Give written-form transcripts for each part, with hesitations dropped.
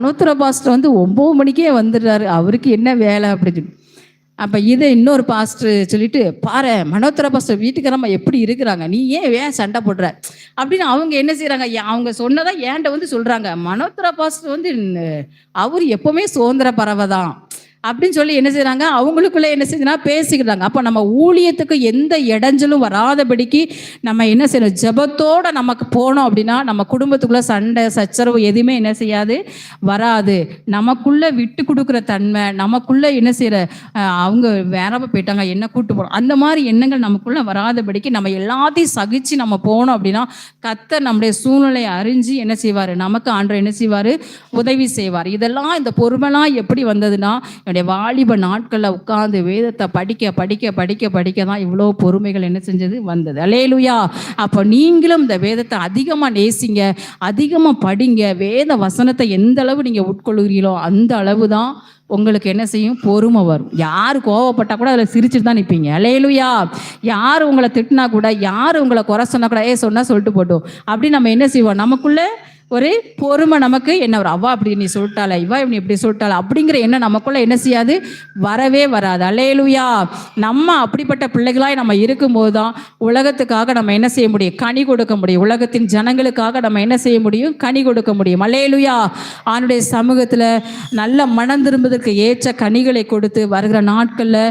மனோத்திர pastor 9 மணிக்கே வந்துடுறாரு, அவருக்கு என்ன வேலை அப்படின்னு. அப்போ இதை இன்னொரு பாஸ்டர் சொல்லிட்டு, பாரு மனோத்திர பாஸ்டர் வீட்டுக்காரம்மா எப்படி இருக்கிறாங்க, நீ ஏன் சண்டை போடுற அப்படின்னு அவங்க என்ன செய்கிறாங்க, அவங்க சொன்னதான் ஏன்ட்ட சொல்கிறாங்க. மனோத்திர பாஸ்டர் அவர் எப்போவுமே சுதந்திர பறவை தான் அப்படின்னு சொல்லி என்ன செய்கிறாங்க, அவங்களுக்குள்ளே என்ன செய்யுதுன்னா பேசிக்கிறாங்க. அப்போ நம்ம ஊழியத்துக்கு எந்த இடைஞ்சலும் வராதபடிக்கு நம்ம என்ன செய்யணும், ஜெபத்தோடு நமக்கு போனோம் அப்படின்னா நம்ம குடும்பத்துக்குள்ளே சண்டை சச்சரவு எதுவுமே என்ன செய்யாது, வராது. நமக்குள்ளே விட்டு கொடுக்குற தன்மை, நமக்குள்ளே என்ன செய்கிற அவங்க வேறப்ப போயிட்டாங்க என்ன கூட்டு போகிறோம், அந்த மாதிரி எண்ணங்கள் நமக்குள்ளே வராதபடிக்கு நம்ம எல்லாத்தையும் சகிச்சு நம்ம போனோம் அப்படின்னா கர்த்தர் நம்முடைய சூழ்நிலையை அறிஞ்சு என்ன செய்வார், நமக்கு ஆண்டவர் என்ன செய்வார், உதவி செய்வார். இதெல்லாம் இந்த பொறுமைலாம் எப்படி வந்ததுன்னா, என்னுடைய வாலிப நாட்களில் உட்கார்ந்து வேதத்தை படிக்க படிக்க படிக்க படிக்க தான் இவ்வளோ பொறுமைகள் என்ன செஞ்சது வந்தது. அல்லேலூயா. அப்போ நீங்களும் இந்த வேதத்தை அதிகமாக நேசிங்க, அதிகமாக படிங்க. வேத வசனத்தை எந்த அளவு நீங்கள் உட்கொள்கிறீங்களோ அந்த அளவு தான் உங்களுக்கு என்ன செய்யும், பொறுமை வரும். யார் கோவப்பட்டா கூட அதில் சிரிச்சுட்டு தான் நிற்பீங்க. அல்லேலூயா. யார் உங்களை திட்டினா கூட, யார் உங்களை குறை சொன்னா கூட சொன்னா சொல்லிட்டு போட்டோம் அப்படி நம்ம என்ன செய்வோம், நமக்குள்ளே ஒரு பொறுமை நமக்கு என்ன வரும், அவ்வா அப்படி நீ சொல்லிட்டாளா, இவா இப்படி இப்படி சொல்லிட்டாளா அப்படிங்கிற எண்ணம் நமக்குள்ள என்ன செய்யாது, வரவே வராது. அல்லேலூயா. நம்ம அப்படிப்பட்ட பிள்ளைகளாய் நம்ம இருக்கும்போது தான் உலகத்துக்காக நம்ம என்ன செய்ய முடியும், கனி கொடுக்க முடியும். உலகத்தின் ஜனங்களுக்காக நம்ம என்ன செய்ய முடியும், கனி கொடுக்க முடியும். அல்லேலூயா. அவனுடைய சமூகத்தில் நல்ல மனம் திரும்புவதற்கு ஏற்ற கனிகளை கொடுத்து வருகிற நாட்களில்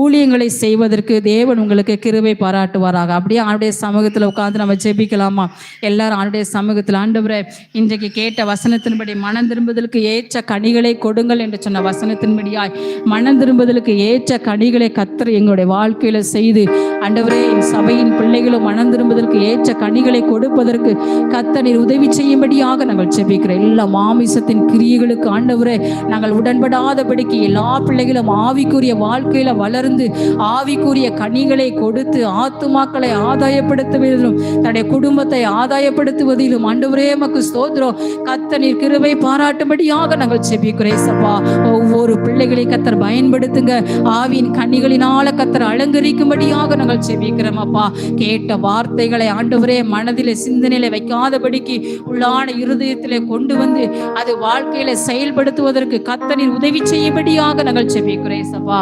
ஊழியங்களை செய்வதற்கு தேவன் உங்களுக்கு கிருபை பாராட்டுவாராக. அப்படியே அவனுடைய சமூகத்தில் உட்காந்து நம்ம ஜெபிக்கலாமா? எல்லாரும் அவனுடைய சமூகத்தில், ஆண்டவரே இன்றைக்கு கேட்ட வசனத்தின்படி மனம் திரும்புதலுக்கு ஏற்ற கனிகளை கொடுங்கள் என்று சொன்ன வசனத்தின்படியாய் மனம் திரும்புதலுக்கு ஏற்ற கனிகளை கர்த்தர் எங்களுடைய வாழ்க்கையில செய்து, ஆண்டவரே என் சபையின் பிள்ளைகளும் மனம் திரும்புதலுக்கு ஏற்ற கனிகளை கொடுப்பதற்கு கர்த்தர் நீர் உதவி செய்யும்படியாக நாங்கள் ஜெபிக்கிறோம். எல்லா மாமிசத்தின் கிரியைகளுக்கு ஆண்டவரே நாங்கள் உடன்படாதபடிக்கு எல்லா பிள்ளைகளும் ஆவிக்குரிய வாழ்க்கையில வளர்ந்து ஆவிக்குரிய கனிகளை கொடுத்து ஆத்துமாக்களை ஆதாயப்படுத்துவதிலும் தன்னுடைய குடும்பத்தை ஆதாயப்படுத்துவதிலும் ஆண்டவரே மக்கு ஸ்தோத்திரம். கர்த்தர் நீர் கிருபை பாராட்டும்படியாக நாங்கள் ஜெபிக்கிறோம். சப்பா ஒவ்வொரு பிள்ளைகளை கர்த்தர் பயன்படுத்துங்க, ஆவியின் கனிகளினால கர்த்தர் அலங்கரிக்கும்படியாக நாங்கள் ஜெபிக்கிறோம். அப்பா கேட்ட வார்த்தைகளை ஆண்டவரே மனதிலே சிந்தனையில வைக்காதபடிக்கு உள்ளான இருதயத்திலே கொண்டு வந்து அது வாழ்க்கையில செயல்படுத்துவதற்கு கர்த்தர் நீர் உதவி செய்யும்படியாக நாங்கள் ஜெபிக்கிறோம். சப்பா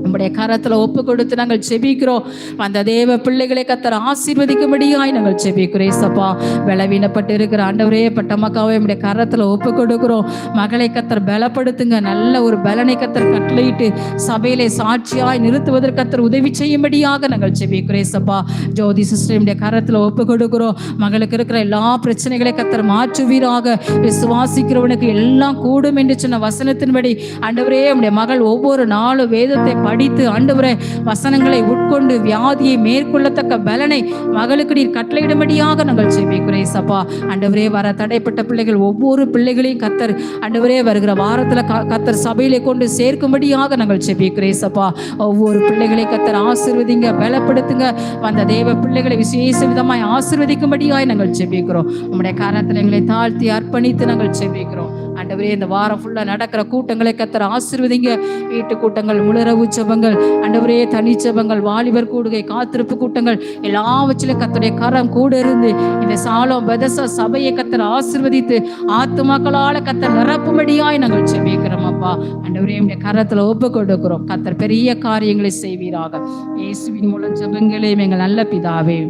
நம்முடைய கரத்தில் ஒப்பு கொடுத்து நாங்கள் ஜெபிக்கிறோம். அந்த தேவ பிள்ளைகளை கர்த்தர் ஆசீர்வதிக்கும்படியாய் நாங்கள் ஜெபிக்கிறோம். சப்பா பலவீனப்பட்டு இருக்கிற ஆண்டவரே பட்டமக்காவை நம்முடைய கரத்தில் ஒப்பு கொடுக்கிறோம். மகளை கர்த்தர் பலப்படுத்துங்க, நல்ல ஒரு பலனை கர்த்தர் கட்டளையிட்டு சபையிலே சாட்சியாய் நிறுத்துவதற்கு கர்த்தர் உதவி செய்யும்படியாக நாங்கள் ஜெபிக்கிறோம். சப்பா ஜோதி சிஸ்டர் நம்முடைய கரத்தில் ஒப்பு கொடுக்கிறோம். மகளுக்கு இருக்கிற எல்லா பிரச்சனைகளை கர்த்தர் மாற்றுவீராக. விசுவாசிக்கிறவனுக்கு எல்லாம் கூடும் என்று சொன்ன வசனத்தின்படி ஆண்டவரே நம்முடைய மகள் ஒவ்வொரு நாளும் வேதத்தை படித்து ஆண்டவரே வசனங்களை உட்கொண்டு வியாதியை மேற்கொள்ளத்தக்க பலனை மகளுக்கு நீர் கட்டளையிடும்படியாக நாங்கள் ஜெபிக்கிறோம். சப்பா ஆண்டவரே வர தடைப்பட்ட பிள்ளைகள் ஒவ்வொரு பிள்ளைகளையும் கர்த்தர் ஆண்டவரே வருகிற வாரத்தில் கர்த்தர் சபையிலே கொண்டு சேர்க்கும்படியாக நாங்கள் ஜெபிக்கிறோம். சப்பா ஒவ்வொரு பிள்ளைகளை கர்த்தர் ஆசீர்வதிங்க, பலப்படுத்துங்க. வந்த தேவ பிள்ளைகளை விசேஷ விதமாய் ஆசீர்வதிக்கும்படியாய் நாங்கள் ஜெபிக்கிறோம். உம்முடைய காரணத்தில் எங்களை தாழ்த்தி அர்ப்பணித்து நாங்கள் ஜெபிக்கிறோம். ஆண்டவரே இந்த வாரம் ஃபுல்லா நடக்கிற கூட்டங்களை கர்த்தர் ஆசீர்வதிங்க. வீட்டு கூட்டங்கள், முழுரவு ஜெபங்கள், ஆண்டவரே தனி ஜெபங்கள், வாலிபர் கூடுகை, காத்திருப்பு கூட்டங்கள் எல்லாவற்றிலும் கர்த்தருடைய கரம் கூட இருந்து இந்த சாலோம் பெதெஸ்தா சபையை கர்த்தர் ஆசீர்வதித்து ஆத்துமாக்களால கர்த்தர் நிரப்பும்படியாய் நாங்கள் ஜெபிக்கிறோம். அப்பா ஆண்டவரே உம்முடைய கரத்துல ஒப்பு கொடுக்கிறோம். கர்த்தர் பெரிய காரியங்களை செய்வீராக. இயேசுவின் மூலம் ஜெபங்களே எங்கள் நல்ல பிதாவே.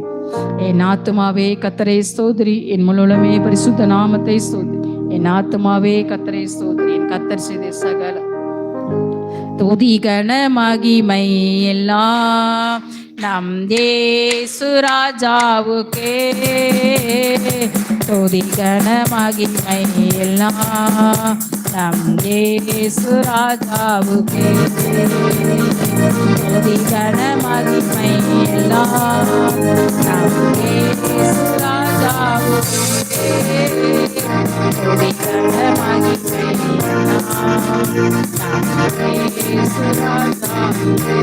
என் ஆத்துமாவே கர்த்தரை ஸ்தோத்திரி, என் முழுமே பரிசுத்த நாமத்தை ஸ்தோத்திரி. என் ஆத்துமாவே கர்த்தரை ஸ்தோத்திரி, என் கர்த்தர் செய்த சகல துதி கன மகிமை எல்லாம் நம் இயேசு ராஜாவுக்கே. துதி கன மகிமை எல்லாம் நம் இயேசு ராஜாவுக்கே. துதி கன மகிமை எல்லாம் நம் இயேசு ராஜாவுக்கே. துதி கன மகிமை எல்லாம் நம் இயேசு ராஜாவுக்கே.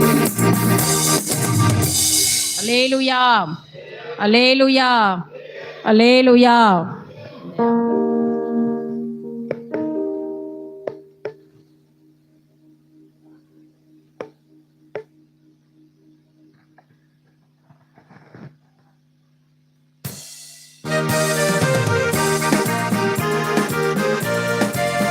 அல்லேலூயா, அல்லேலூயா, அல்லேலூயா.